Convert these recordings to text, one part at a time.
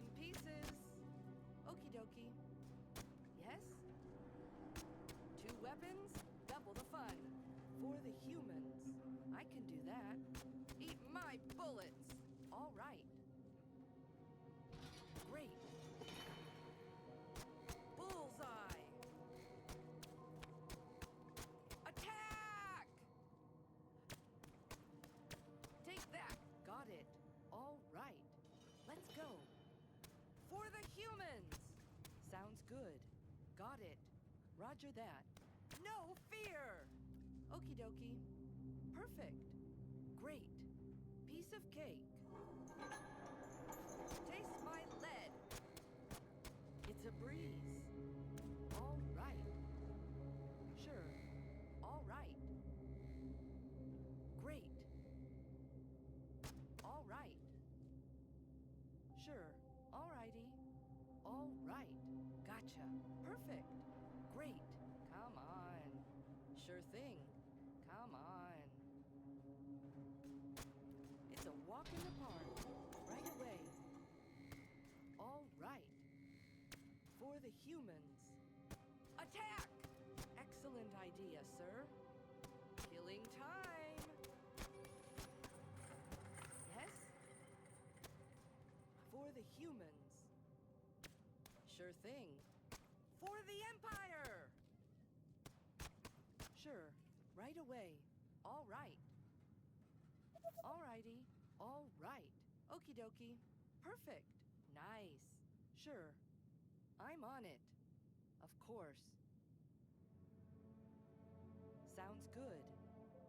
in pieces. Okie dokie. Yes? 2 weapons, double the fun. For the humans. I can do that. Eat my bullets. All right. Great. Bullseye. Attack! Take that. Got it. All right. Let's go. For the humans. Sounds good. Got it. Roger that. No fear! Okie dokie. Perfect. Great. Piece of cake. Taste my lead. It's a breeze. All right. Sure. All right. Great. All right. Sure. All righty. All right. Gotcha. Perfect. Great. Come on. Sure thing. Come on. It's a walk in the park. Right away. All right. For the humans. Attack! Excellent idea, sir. Killing time. Yes? For the humans. Sure thing. For the Empire! Sure. Right away. All right. All righty. All right. Okie dokie. Perfect. Nice. Sure. I'm on it. Of course. Sounds good.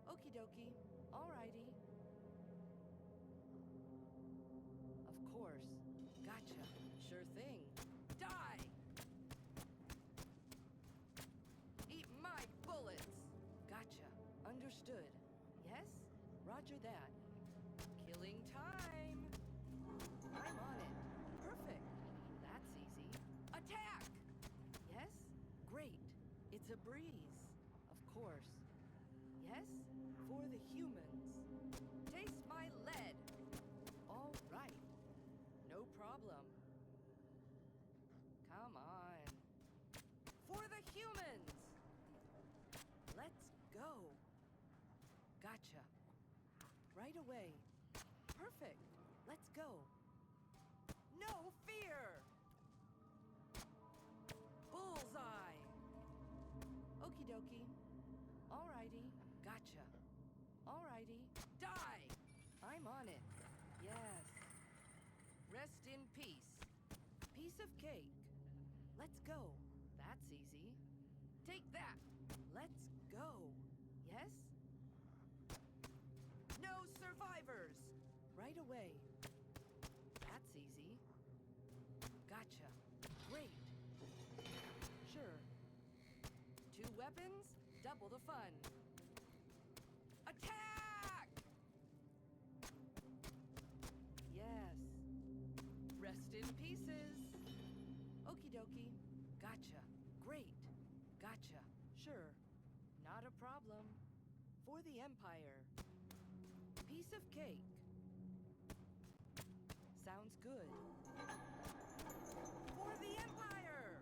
Okie dokie. All righty. Of course. Gotcha. Sure thing. Die! Eat my bullets! Gotcha. Understood. Yes? Roger that. Killing time! I'm on it. Perfect. That's easy. Attack! Yes? Great. It's a breeze. Of course. Yes? For the humans. Taste my lead! All right. No problem. Come on. For the humans! Let's go. Gotcha. Right away. Perfect. Let's go. No fear! Bullseye! Okie dokie. Alrighty. Gotcha. Alrighty. Die! I'm on it. Yes. Rest in peace. Piece of cake. Let's go. That's easy. Take that. Let's go. Yes? No survivors! Right away. That's easy. Gotcha. Great. Sure. 2 weapons, double the fun. Attack! Yes. Rest in pieces. Okie dokie. Gotcha. Great. Gotcha. Sure. Not a problem. For the Empire. Piece of cake. Sounds good. For the Empire!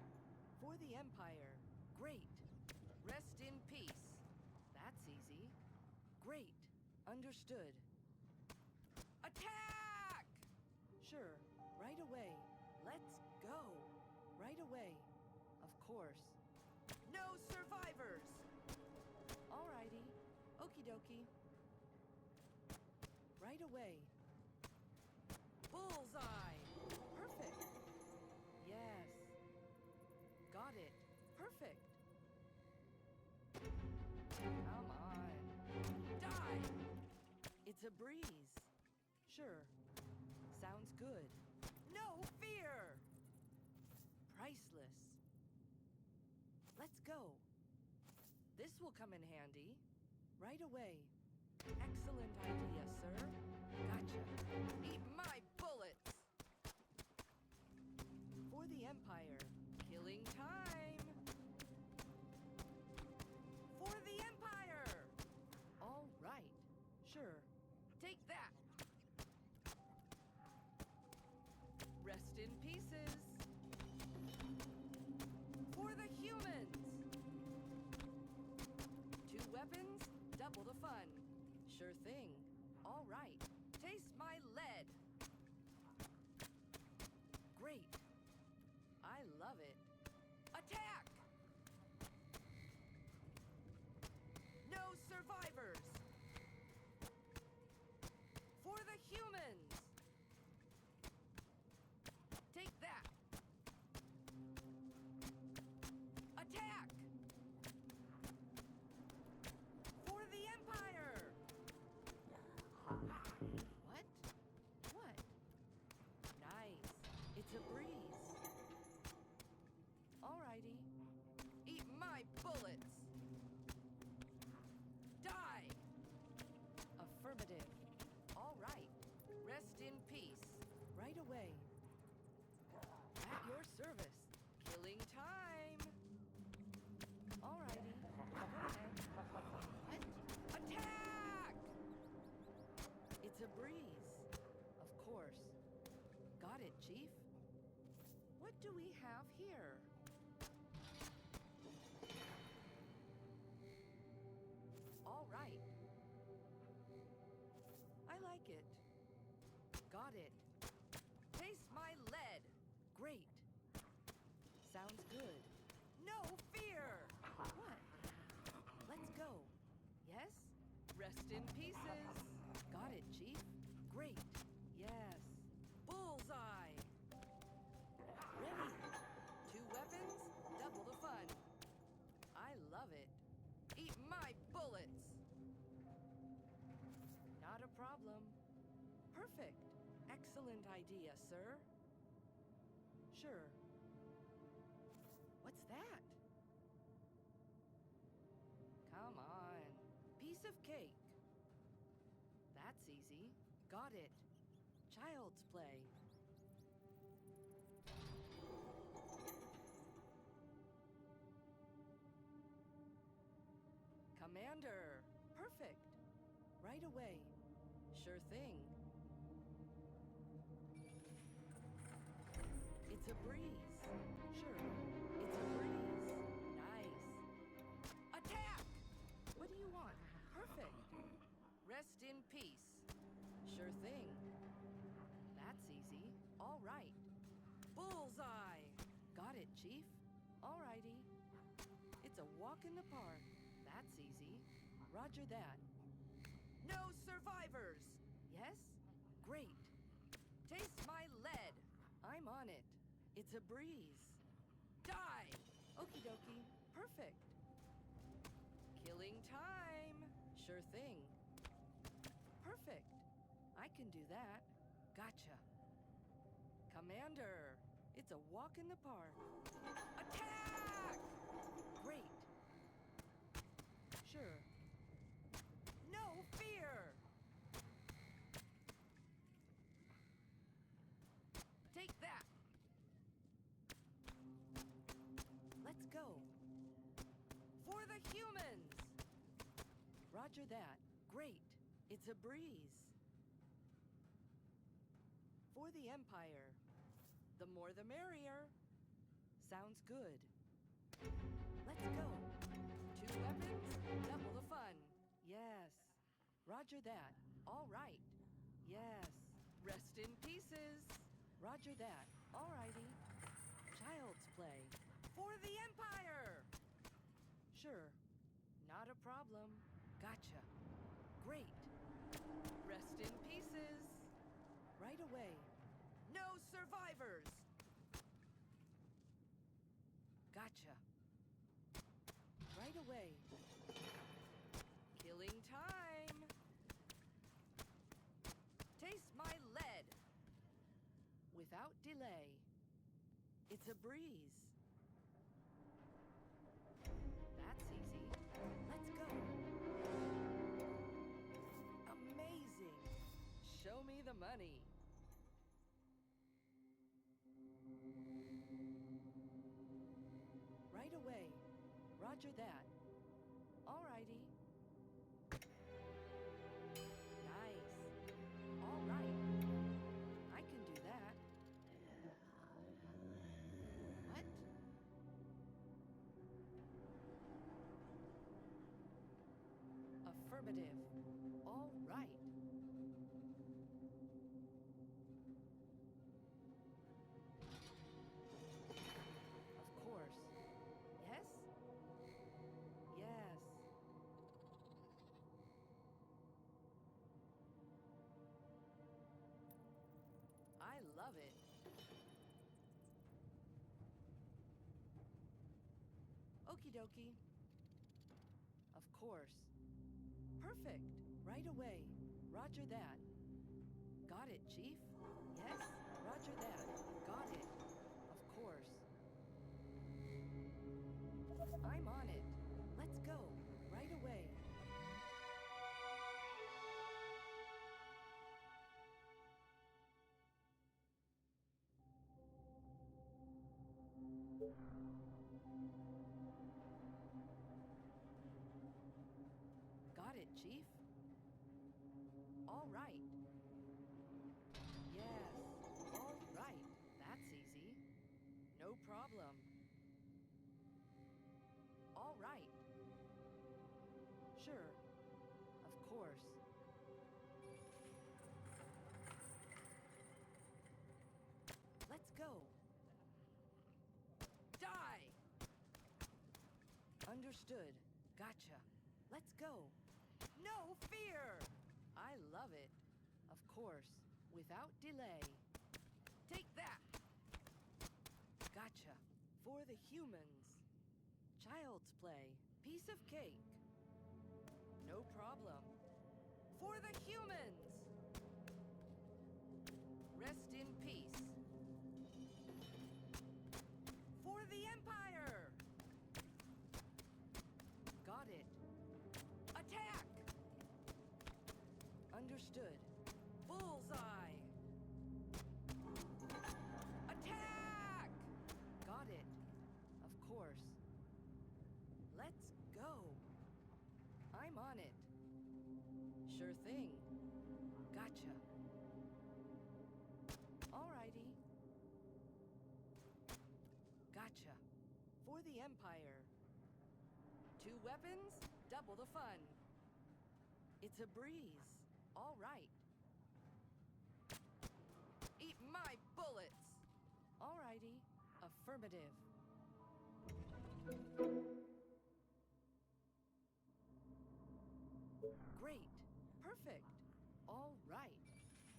For the Empire. Great. Rest in peace. That's easy. Great. Understood. Attack! Sure. Right away. Let's go. Right away. Of course. No survivors! Alrighty. Okie dokie. Right away. Bullseye! Perfect. Yes. Got it. Perfect. Come on. Die! It's a breeze. Sure. Sounds good. No fear! Priceless. Let's go. This will come in handy. Right away. Excellent idea, sir. Gotcha. Eat my bullets! For the Empire. Killing time! For the Empire! All right. Sure. Take that! Rest in peace. double the fun. Sure thing. All right. Taste my lead. Great. I love it. Attack! No survivors! For the humans! Take that! Attack! For the Empire! What? What? Nice. It's a breeze. Alrighty. Eat my bullets! Die! Affirmative. All right. Rest in peace. Right away. At your service. Killing time. Alrighty. Go ahead. What? Attack! It's a breeze. Of course. Got it, Chief. What do we have here? All right. I like it. Got it. Taste my lead. Great. Sounds good. No fear! What? Let's go. Yes? Rest in pieces. Got it, Chief. Great. Yes. Bullseye. Ready. 2 weapons, double the fun. I love it. Eat my bullets. Not a problem. Perfect. Excellent idea, sir. Sure. What's that? Come on. Piece of cake. That's easy. Got it. Child's play. Commander. Perfect. Right away. Sure thing. It's a breeze. Sure. It's a breeze. Nice. Attack! What do you want? Perfect. Rest in peace. Sure thing. That's easy. All right. Bullseye! Got it, Chief. Alrighty. It's a walk in the park. That's easy. Roger that. No survivors! Yes? Great. Taste my lead. I'm on it. It's a breeze. Die! Okie dokie. Perfect. Killing time. Sure thing. Perfect. I can do that. Gotcha. Commander, it's a walk in the park. Attack! Great. Sure. No fear! Take that! Let's go. For the humans! Roger that. Great. It's a breeze. For the Empire. The more the merrier. Sounds good. Let's go. 2 weapons, double the fun. Yes. Roger that. All right. Yes. Rest in pieces. Roger that. Alrighty. Child's play. For the Empire! Sure. Not a problem. Gotcha. Great. Rest in pieces. Right away. No survivors! Gotcha. Right away. Killing time. Taste my lead. Without delay. It's a breeze. That's easy. Let's go. Amazing. Show me the money. Right away. Roger that. Alrighty. Nice. All right. I can do that. What? Affirmative. All right. Of course. Yes? Yes. I love it. Okie dokie. Of course. Perfect. Right away. Roger that. Got it, Chief. Yes, roger that. Got it. Of course. I'm on it. Let's go. Right away. Got it, Chief. All right. Yes. All right. That's easy. No problem. All right. Sure. Of course. Let's go. Die! Understood. Gotcha. Let's go. No fear! I love it. Of course. Without delay. Take that! Gotcha. For the humans. Child's play. Piece of cake. No problem. For the humans! Rest in peace. For the Empire! Got it. Attack! Understood. Bullseye! Attack! Got it. Of course. Let's go. I'm on it. Sure thing. Gotcha. Alrighty. Gotcha. For the Empire. 2 weapons, double the fun. It's a breeze. All right. Eat my bullets. Alrighty. Affirmative. Great. Perfect. All right.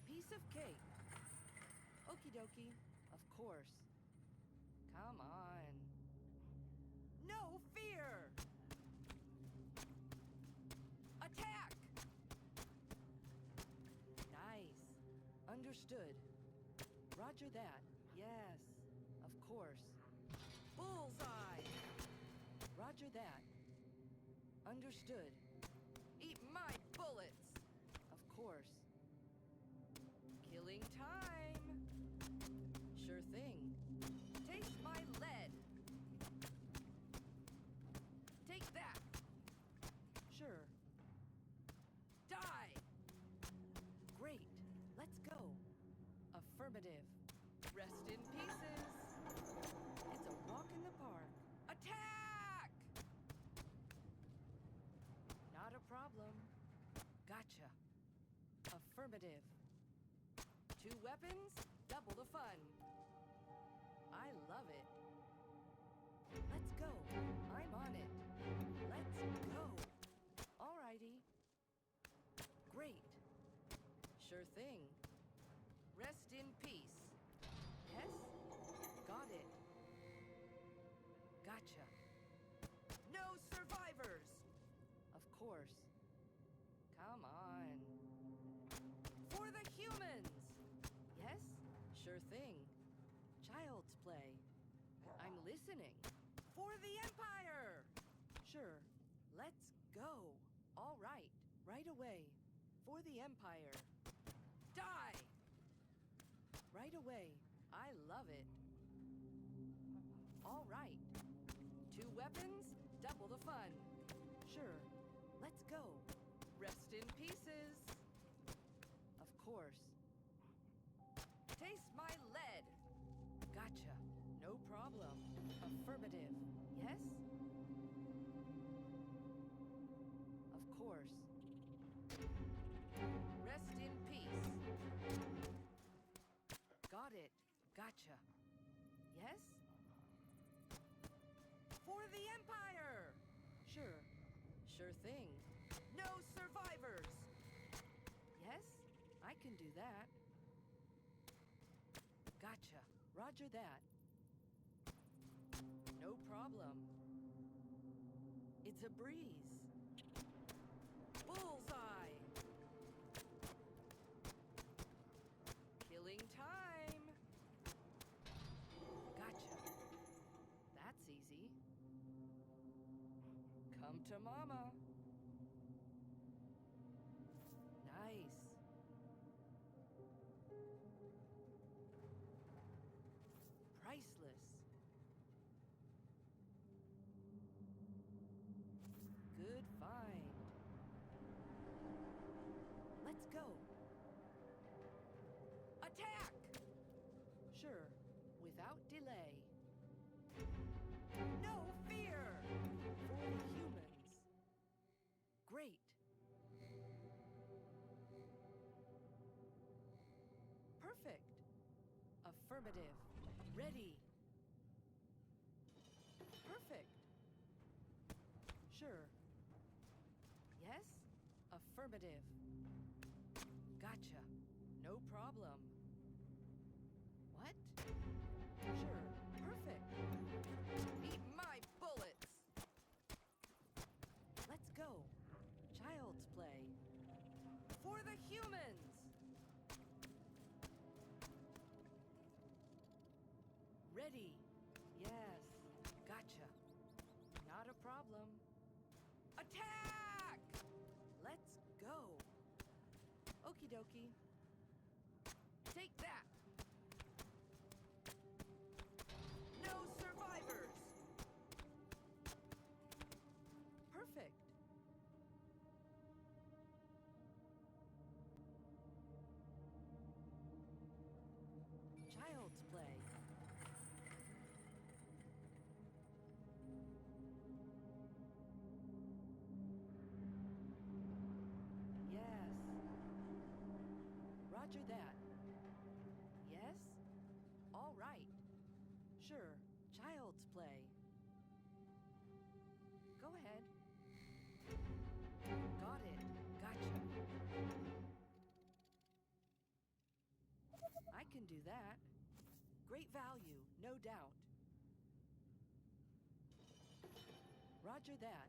Piece of cake. Okie dokie. Of course. Come on. No fear! Attack! Nice. Understood. Roger that. Yes. Of course. Bullseye! Roger that. Understood. Eat my bullets! Of course. Killing time! Sure thing. Taste my lead! Take that! Sure. Die! Great. Let's go. Affirmative. Rest in pieces. It's a walk in the park. Attack! Not a problem. Gotcha. Affirmative. 2 weapons, double the fun. I love it. Let's go. I'm on it. Let's go. Alrighty. Great. Sure thing. Rest in peace. Yes? Got it. Gotcha. No survivors! Of course. Come on. For the humans! Yes? Sure thing. Child's play. I'm listening. For the Empire! Sure. Let's go. All right. Right away. For the Empire. Die! Right away. I love it. All right. 2 weapons, double the fun. Sure. Let's go. Rest in pieces. Of course. Taste my lead. Gotcha. No problem. Affirmative. Yes? Of course. Rest in peace. Got it. Gotcha. Yes? For the Empire! Sure. Sure thing. No survivors! Yes, I can do that. Gotcha. Roger that. No problem. It's a breeze. Bullseye! Killing time! Gotcha. That's easy. Come to mama. Nice. Priceless. Good find. Let's go. Attack! Sure, without delay. No fear! For the humans. Great. Perfect. Affirmative. Ready. Perfect. Sure. Yes? Affirmative. Gotcha. No problem. What? Sure. Perfect. Eat my bullets! Let's go. Child's play. For the humans! Ready. Yes. Gotcha. Not a problem. Attack! Let's go. Okie dokie. Take that. No survivors. Perfect. Child's play. Yes. Roger that. Yes? All right. Sure. Child's play. Go ahead. Got it. Gotcha. I can do that. Great value, no doubt. Roger that.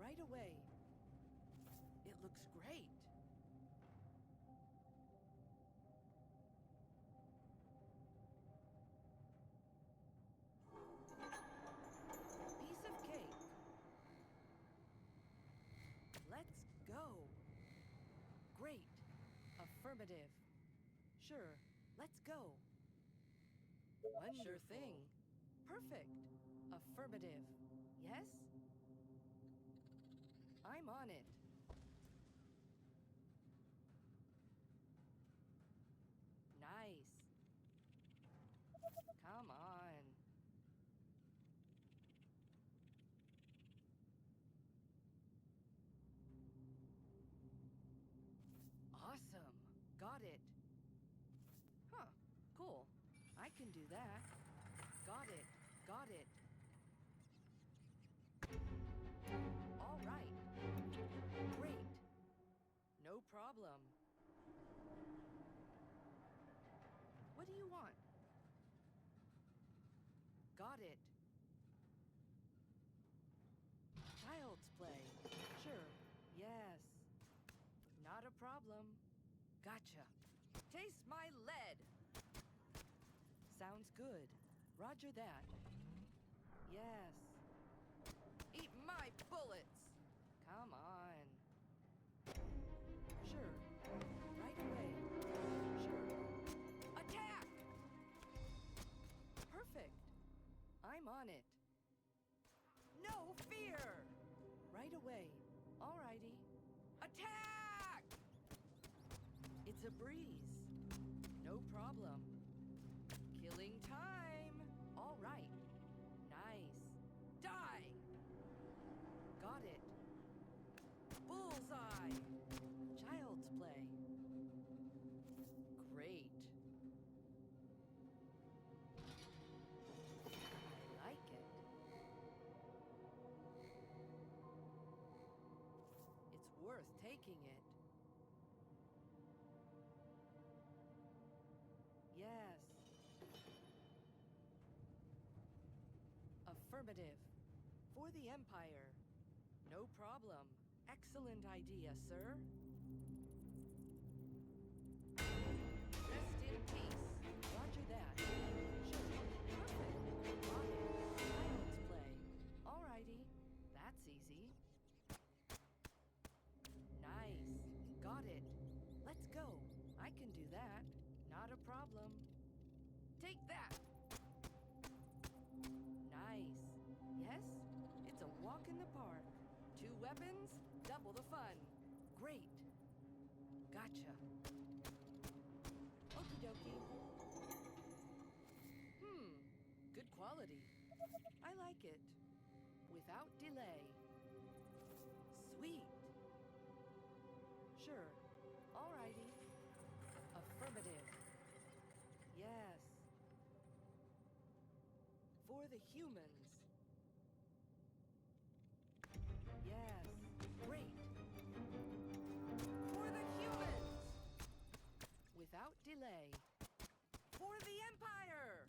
Right away. It looks great. Piece of cake. Let's go. Great. Affirmative. Sure. Let's go. Wonderful. Sure thing. Perfect. Affirmative. Yes? I'm on it. Nice. Come on. Awesome. Got it. Huh. Cool. I can do that. Got it. Got it. All right. Great. No problem. What do you want? Got it. Child's play. Sure. Yes. Not a problem. Gotcha. Taste my lead. Sounds good. Roger that. Yes. Eat my bullets. Come on. Sure. Right away. Sure. Attack! Perfect. I'm on it. No fear! Right away. Alrighty. Attack! It's a breeze. No problem. Killing time. All right. Nice. Die! Got it. Bullseye! Child's play. Affirmative. For the Empire. No problem. Excellent idea, sir. Rest in peace. Roger that. Sure. Perfect. Got it. Silence play. Alrighty. That's easy. Nice. Got it. Let's go. I can do that. Not a problem. Take that. Nice. Yes? It's a walk in the park. 2 weapons, double the fun. Great. Gotcha. Okie dokie. Good quality. I like it. Without delay. Sweet. Sure. Alrighty. Affirmative. Yes. For the humans. Yes. Great. For the humans. Without delay. For the Empire.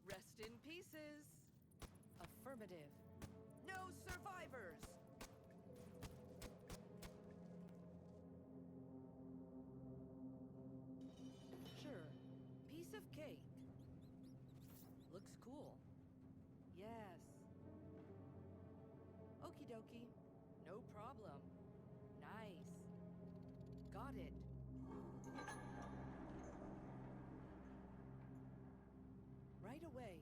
Rest in pieces. Affirmative. No survivors. Sure. Piece of cake. Looks cool. Yes. Okie dokie. No problem. Nice. Got it. Right away.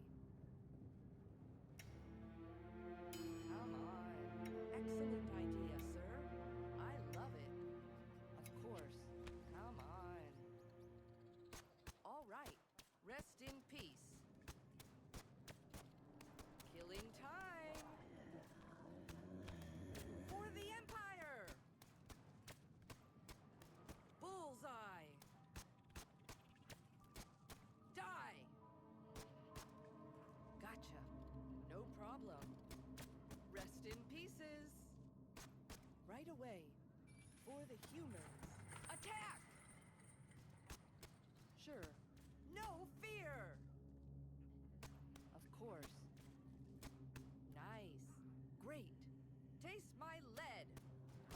Come on. Excellent idea, sir. I love it. Of course. Come on. All right. Rest in peace. Killing time. For the Empire. Bullseye. Die. Gotcha. No problem. Rest in pieces. Right away. For the humans. Attack! Sure. No fear! Of course. Nice. Great. Taste my lead.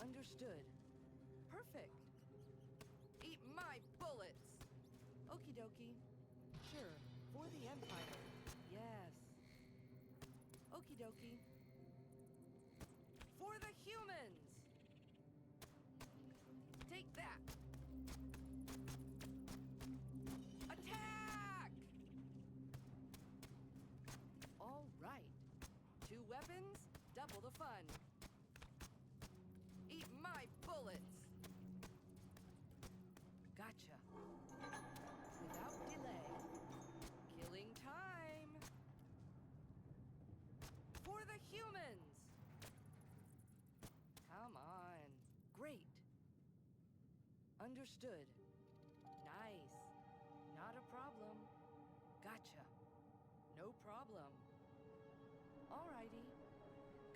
Understood. Perfect. Eat my bullets. Okie dokie. Sure. For the Empire. Yes. Okie dokie. For the humans. Take that. Attack! All right. 2 weapons, double the fun. Eat my bullets. Gotcha. Without delay. Killing time. For the humans. Come on. Great. Understood. Nice. Not a problem. Gotcha. No problem. Alrighty.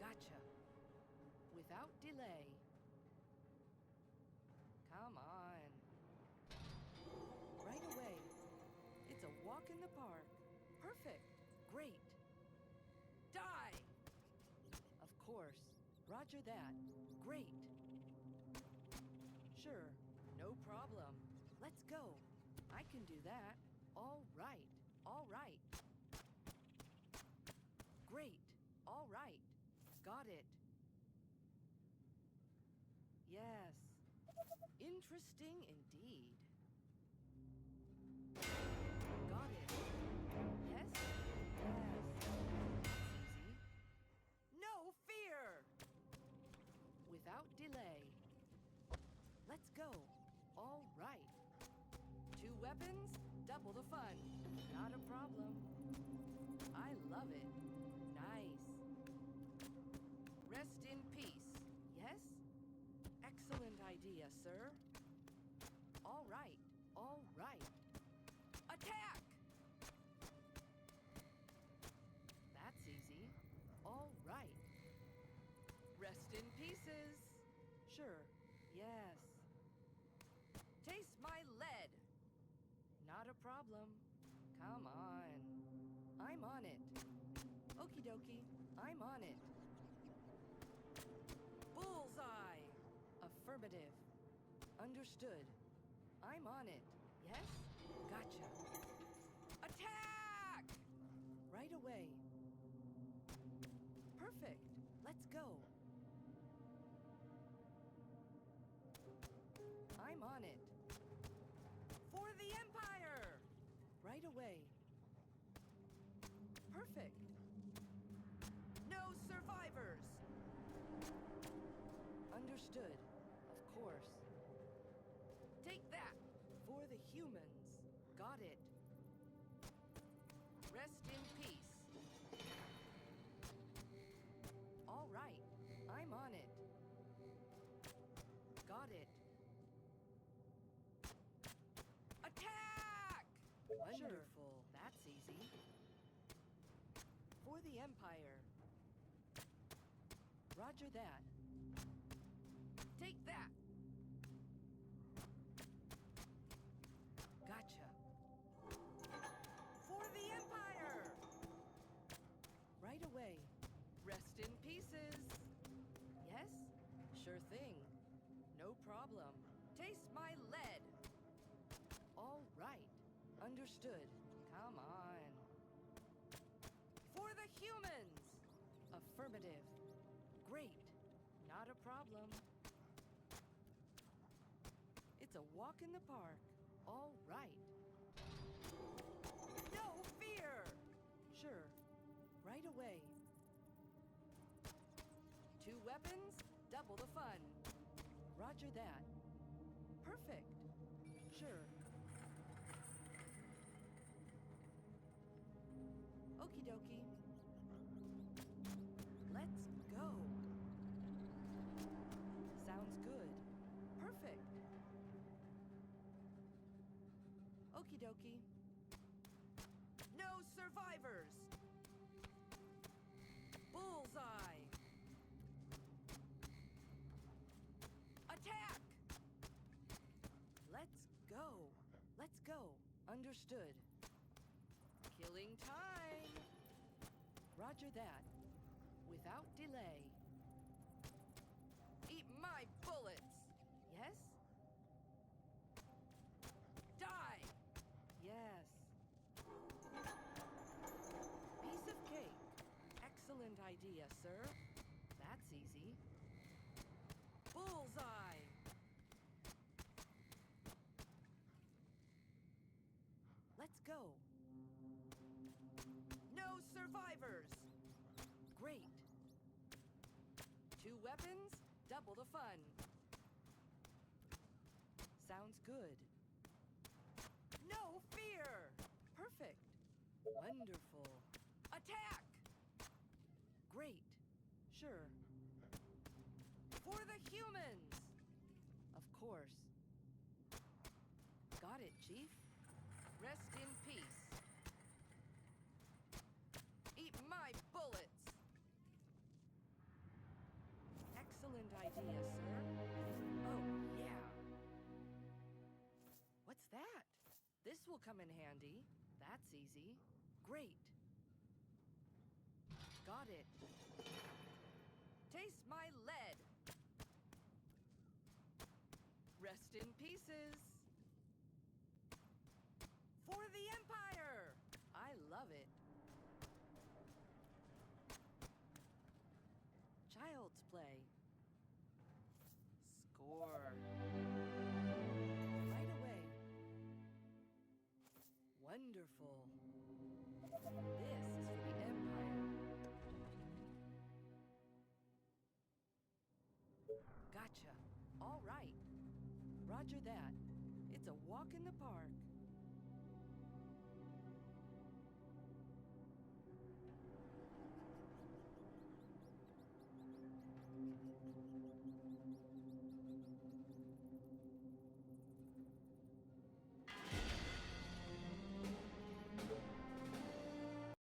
Gotcha. Without delay. Come on. Right away. It's a walk in the park. Perfect. Great. Die! Of course. Roger that. Great. Sure. No problem. Let's go. I can do that. All right. All right. Great. All right. Got it. Yes. Interesting indeed. Got it. Yes? Yes. Easy. No fear! Without delay. Let's go. All right. 2 weapons, double the fun. Not a problem. I love it. Nice. Rest in peace. Yes? Excellent idea, sir. All right. All right. Attack! That's easy. All right. Rest in pieces. Sure. Yes. Taste my lead. Not a problem. Come on. I'm on it. Okie dokie. I'm on it. Bullseye! Affirmative. Understood. I'm on it. Yes? Gotcha. Attack! Right away. Perfect. Let's go. I'm on it. For the Empire! Right away. Perfect. No survivors! Understood. Of course. Take that! For the humans. Got it. Rest in peace. All right. I'm on it. Got it. Attack! Wonderful. That's easy. For the Empire. Roger that. Take that! Gotcha. For the Empire! Right away. Rest in pieces. Yes? Sure thing. No problem. Taste my lead. All right. Understood. Come on. For the humans! Affirmative. Great. Not a problem. It's a walk in the park. All right. No fear! Sure. Right away. 2 weapons, double the fun. Roger that. Perfect. Sure. Okie dokie. Let's go. Sounds good. Perfect. Okie dokie. No survivors! Bullseye! Attack! Let's go. Let's go. Understood. Killing time! Roger that. Without delay. Eat my bullets! Yes? Die! Yes. Piece of cake. Excellent idea, sir. That's easy. Bullseye! Let's go. No survivors! Great. 2 weapons, double the fun. Sounds good. No fear! Perfect. Wonderful. Attack! Great. Sure. For the humans! Of course. Got it, Chief. Rest in peace. Eat my bullets! Excellent idea, sir. Oh, yeah. What's that? This will come in handy. That's easy. Great. Got it. Taste my lead. Rest in pieces. For the Empire! I love it. Child's play. Score. Right away. Wonderful. This is for the Empire. Gotcha. All right. Roger that. It's a walk in the park.